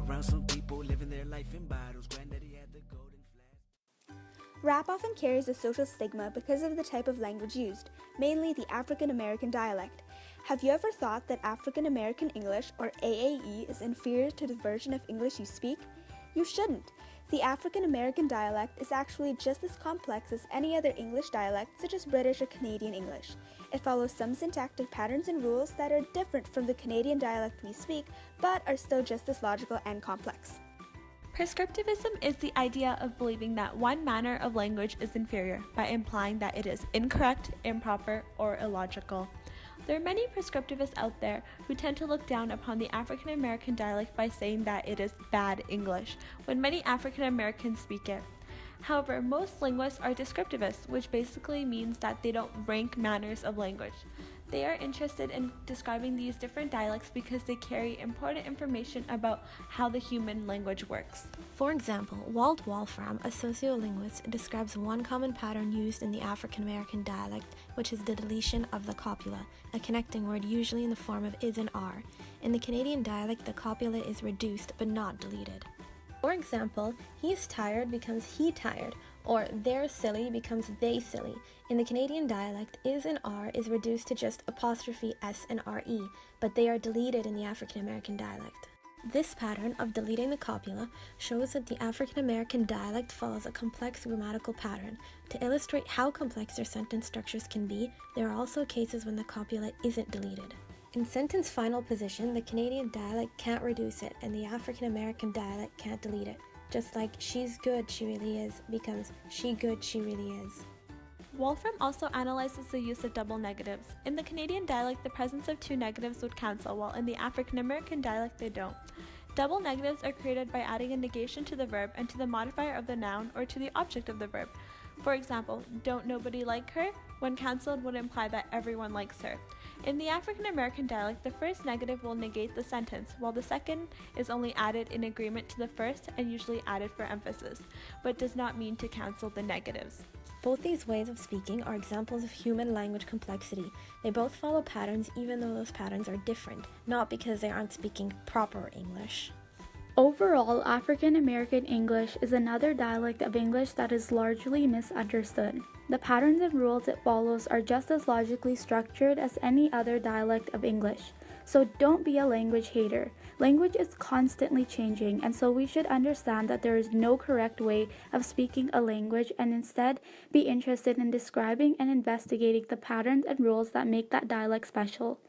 around some people living their life in bottles. Granddaddy had the golden flask. Rap often carries a social stigma because of the type of language used, mainly the African American dialect. Have you ever thought that African American English, or AAE, is inferior to the version of English you speak? You shouldn't. The African American dialect is actually just as complex as any other English dialect, such as British or Canadian English. It follows some syntactic patterns and rules that are different from the Canadian dialect we speak, but are still just as logical and complex. Prescriptivism is the idea of believing that one manner of language is inferior by implying that it is incorrect, improper, or illogical. There are many prescriptivists out there who tend to look down upon the African American dialect by saying that it is bad English, when many African Americans speak it. However, most linguists are descriptivists, which basically means that they don't rank manners of language. They are interested in describing these different dialects because they carry important information about how the human language works. For example, Walt Wolfram, a sociolinguist, describes one common pattern used in the African American dialect, which is the deletion of the copula, a connecting word usually in the form of is and are. In the Canadian dialect, the copula is reduced but not deleted. For example, he's tired becomes he tired, or they're silly becomes they silly. In the Canadian dialect, is and are is reduced to just apostrophe s and re, but they are deleted in the African American dialect. This pattern of deleting the copula shows that the African American dialect follows a complex grammatical pattern. To illustrate how complex their sentence structures can be, there are also cases when the copula isn't deleted. In sentence final position, the Canadian dialect can't reduce it, and the African American dialect can't delete it. Just like she's good, she really is, becomes she good, she really is. Wolfram also analyzes the use of double negatives. In the Canadian dialect, the presence of two negatives would cancel, while in the African American dialect they don't. Double negatives are created by adding a negation to the verb and to the modifier of the noun or to the object of the verb. For example, don't nobody like her? When cancelled would imply that everyone likes her. In the African American dialect, the first negative will negate the sentence, while the second is only added in agreement to the first and usually added for emphasis, but does not mean to cancel the negatives. Both these ways of speaking are examples of human language complexity. They both follow patterns even though those patterns are different, not because they aren't speaking proper English. Overall, African American English is another dialect of English that is largely misunderstood. The patterns and rules it follows are just as logically structured as any other dialect of English. So don't be a language hater. Language is constantly changing, and so we should understand that there is no correct way of speaking a language and instead be interested in describing and investigating the patterns and rules that make that dialect special.